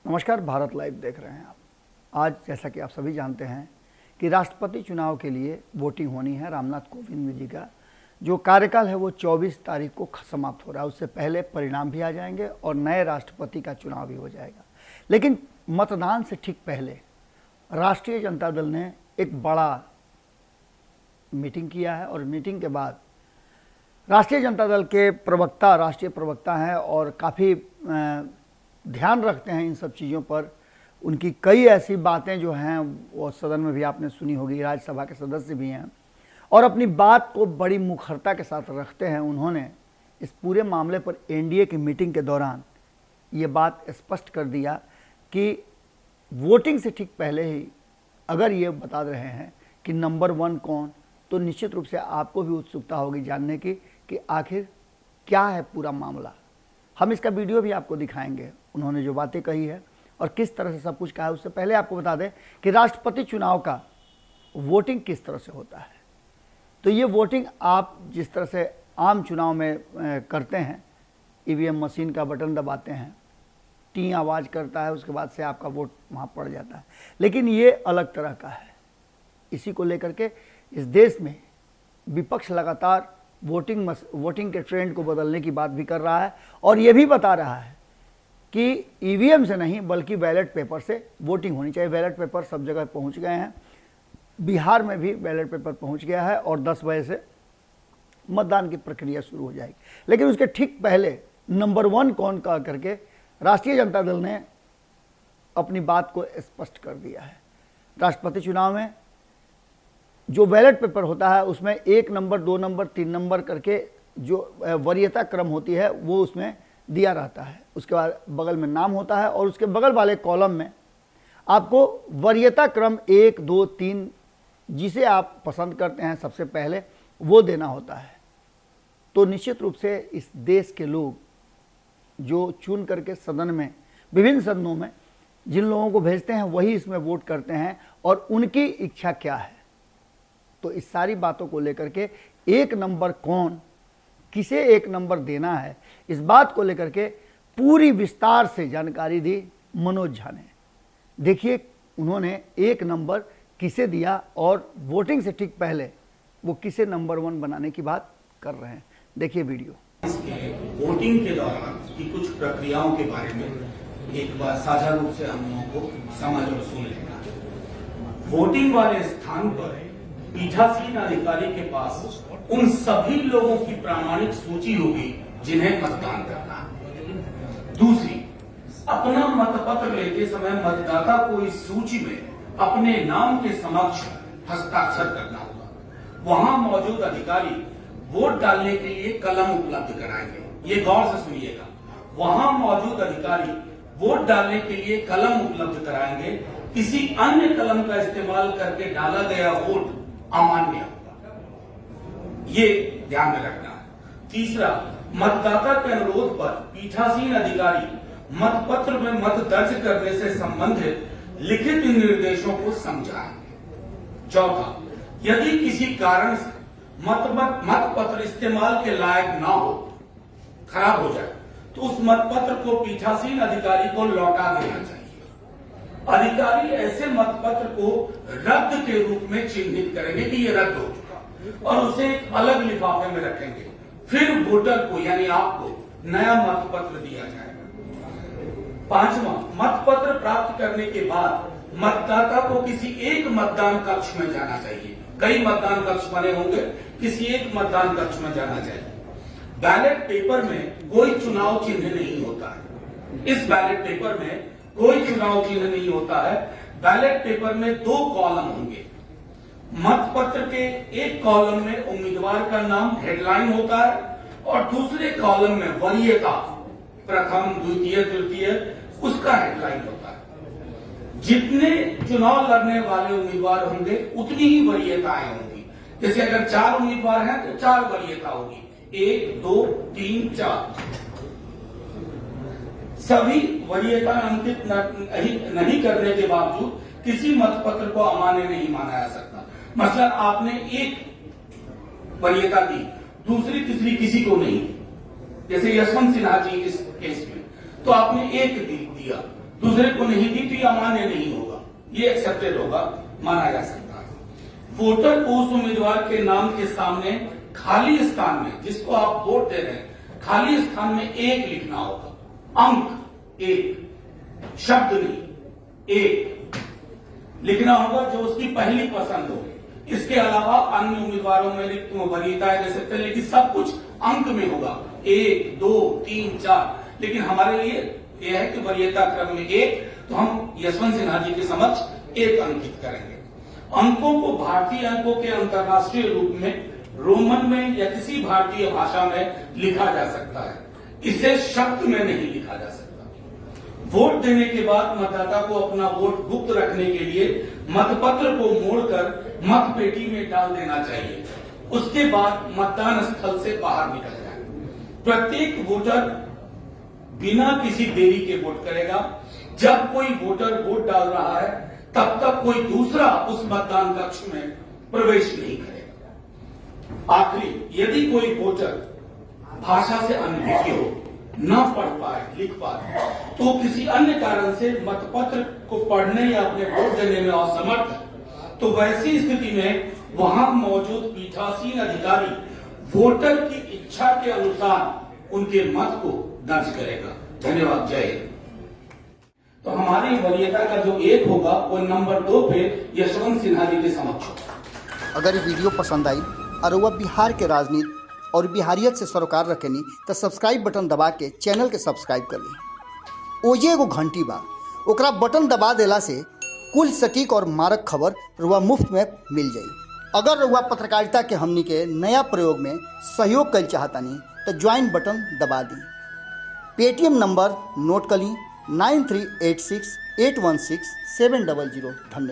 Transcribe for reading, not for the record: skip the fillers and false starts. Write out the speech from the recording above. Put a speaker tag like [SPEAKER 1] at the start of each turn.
[SPEAKER 1] नमस्कार, भारत लाइव देख रहे हैं आप। आज जैसा कि आप सभी जानते हैं कि राष्ट्रपति चुनाव के लिए वोटिंग होनी है। रामनाथ कोविंद जी का जो कार्यकाल है वो 24 तारीख को समाप्त हो रहा है। उससे पहले परिणाम भी आ जाएंगे और नए राष्ट्रपति का चुनाव भी हो जाएगा। लेकिन मतदान से ठीक पहले राष्ट्रीय जनता दल ने एक बड़ा मीटिंग किया है और मीटिंग के बाद राष्ट्रीय जनता दल के प्रवक्ता, राष्ट्रीय प्रवक्ता हैं और काफ़ी ध्यान रखते हैं इन सब चीज़ों पर। उनकी कई ऐसी बातें जो हैं वो सदन में भी आपने सुनी होगी, राज्यसभा के सदस्य भी हैं और अपनी बात को बड़ी मुखरता के साथ रखते हैं। उन्होंने इस पूरे मामले पर एनडीए की मीटिंग के दौरान ये बात स्पष्ट कर दिया कि वोटिंग से ठीक पहले ही अगर ये बता रहे हैं कि नंबर 1 कौन, तो निश्चित रूप से आपको भी उत्सुकता होगी जानने की कि आखिर क्या है पूरा मामला। हम इसका वीडियो भी आपको दिखाएंगे, उन्होंने जो बातें कही है और किस तरह से सब कुछ कहा है। उससे पहले आपको बता दें कि राष्ट्रपति चुनाव का वोटिंग किस तरह से होता है। तो ये वोटिंग आप जिस तरह से आम चुनाव में करते हैं, ईवीएम मशीन का बटन दबाते हैं, टी आवाज़ करता है, उसके बाद से आपका वोट वहाँ पड़ जाता है। लेकिन ये अलग तरह का है। इसी को लेकर के इस देश में विपक्ष लगातार वोटिंग के ट्रेंड को बदलने की बात भी कर रहा है और ये भी बता रहा है कि ईवीएम से नहीं बल्कि बैलेट पेपर से वोटिंग होनी चाहिए। बैलेट पेपर सब जगह पहुंच गए हैं, बिहार में भी बैलेट पेपर पहुंच गया है और 10 बजे से मतदान की प्रक्रिया शुरू हो जाएगी। लेकिन उसके ठीक पहले नंबर 1 कौन कह करके राष्ट्रीय जनता दल ने अपनी बात को स्पष्ट कर दिया है। राष्ट्रपति चुनाव में जो बैलेट पेपर होता है उसमें 1 नंबर, 2 नंबर, 3 नंबर करके जो वरीयता क्रम होती है वो उसमें दिया रहता है। उसके बाद बगल में नाम होता है और उसके बगल वाले कॉलम में आपको वरीयता क्रम 1, 2, 3 जिसे आप पसंद करते हैं सबसे पहले वो देना होता है। तो निश्चित रूप से इस देश के लोग जो चुन करके सदन में, विभिन्न सदनों में जिन लोगों को भेजते हैं वही इसमें वोट करते हैं और उनकी इच्छा क्या है। तो इस सारी बातों को लेकर के 1 नंबर कौन, किसे 1 नंबर देना है, इस बात को लेकर के पूरी विस्तार से जानकारी दी मनोज झा ने। देखिए उन्होंने 1 नंबर किसे दिया और वोटिंग से ठीक पहले वो किसे नंबर 1 बनाने की बात कर रहे हैं। देखिए वीडियो।
[SPEAKER 2] वोटिंग के दौरान की कुछ प्रक्रियाओं के बारे में एक बार साझा रूप से हम लोगों को समझ और सुन लेना। वोटिंग वाले स्थान पर पीठासीन अधिकारी के पास उन सभी लोगों की प्रामाणिक सूची होगी जिन्हें मतदान करना है। दूसरी, अपना मतपत्र लेते समय मतदाता को इस सूची में अपने नाम के समक्ष हस्ताक्षर करना होगा। वहां मौजूद अधिकारी वोट डालने के लिए कलम उपलब्ध कराएंगे। ये गौर से सुनिएगा, वहां मौजूद अधिकारी वोट डालने के लिए कलम उपलब्ध कराएंगे। किसी अन्य कलम का इस्तेमाल करके डाला गया वोट अमान्य होगा, ये ध्यान में रखना है। तीसरा, मतदाता के अनुरोध पर पीठासीन अधिकारी मतपत्र में मत दर्ज करने से संबंधित लिखित निर्देशों को समझाएंगे। चौथा, यदि किसी कारण से मतपत्र इस्तेमाल के लायक ना हो, खराब हो जाए, तो उस मतपत्र को पीठासीन अधिकारी को लौटा देना चाहिए। अधिकारी ऐसे मतपत्र को रद्द के रूप में चिन्हित करेंगे कि ये रद्द हो चुका और उसे एक अलग लिफाफे में रखेंगे। फिर वोटर को यानी आपको नया मतपत्र दिया जाएगा। पांचवा, मतपत्र प्राप्त करने के बाद मतदाता को किसी एक मतदान कक्ष में जाना चाहिए। कई मतदान कक्ष बने होंगे, किसी एक मतदान कक्ष में जाना चाहिए। बैलेट पेपर में कोई चुनाव चिन्ह नहीं होता है। इस बैलेट पेपर में कोई चुनाव चिन्ह नहीं होता है। बैलेट पेपर में 2 कॉलम होंगे। मतपत्र के एक कॉलम में उम्मीदवार का नाम हेडलाइन होता है और दूसरे कॉलम में वरीयता, प्रथम, द्वितीय, तृतीय, उसका हेडलाइन होता है। जितने चुनाव लड़ने वाले उम्मीदवार होंगे उतनी ही वरीयताएं होंगी। जैसे अगर 4 उम्मीदवार हैं तो 4 वरीयता होगी, 1, 2, 3, 4। सभी वरीयता अंकित नहीं करने के बावजूद किसी मतपत्र को अमान्य नहीं माना जा सकता। मतलब आपने एक वरीयता दी, दूसरी तीसरी किसी को नहीं, जैसे यशवंत सिन्हा जी इस केस में, तो आपने एक दिया, दूसरे को नहीं दी तो ये अमान्य नहीं होगा, ये एक्सेप्टेड होगा, माना जा सकता है। वोटर को उस उम्मीदवार के नाम के सामने खाली स्थान में, जिसको आप वोट दे रहे हैं, खाली स्थान में 1 लिखना होगा। अंक 1, शब्द नहीं, 1 लिखना होगा जो उसकी पहली पसंद हो। इसके अलावा अन्य उम्मीदवारों में रिक्त वरीयताएं दे सकते हैं, लेकिन सब कुछ अंक में होगा, 1, 2, 3, 4। लेकिन हमारे लिए यह है कि वरीयता क्रम में 1, तो हम यशवंत सिन्हा जी के समक्ष 1 अंकित करेंगे। अंकों को भारतीय अंकों के अंतर्राष्ट्रीय रूप में रोमन में या किसी भारतीय भाषा में लिखा जा सकता है, इसे शब्द में नहीं लिखा जा सकता। वोट देने के बाद मतदाता को अपना वोट गुप्त रखने के लिए मतपत्र को मोड़कर मतपेटी में डाल देना चाहिए। उसके बाद मतदान स्थल से बाहर निकल जाए। प्रत्येक वोटर बिना किसी देरी के वोट करेगा। जब कोई वोटर वोट डाल रहा है तब तक कोई दूसरा उस मतदान कक्ष में प्रवेश नहीं करेगा। आखिरी, यदि कोई वोटर भाषा से अनभिज्ञ हो, न पढ़ पाए, लिख पाए, तो किसी अन्य कारण से मतपत्र को पढ़ने या अपने वोट देने में असमर्थ है, तो वैसी स्थिति में वहां मौजूद पीठासीन अधिकारी वोटर की इच्छा के अनुसार उनके मत को दर्ज करेगा। धन्यवाद। जय हिंद। तो हमारी वरीयता का जो 1 होगा वो नंबर 2 पे यशवंत सिन्हा जी के समक्ष होगा।
[SPEAKER 1] अगर ये वीडियो पसंद आई और वह बिहार के राजनीति और बिहारियत से सरोकार रखेनी तो सब्सक्राइब बटन दबा के चैनल के सब्सक्राइब कर ली। ओजे एगो घंटी बा, ओकरा बटन दबा देला से कुल सटीक और मारक खबर रुआ मुफ्त में मिल जाई। अगर रुआ पत्रकारिता के हमनी के नया प्रयोग में सहयोग कर चाहतानी तो ज्वाइन बटन दबा दी। पेटीएम नंबर नोट कर ली 9386816700। धन्यवाद।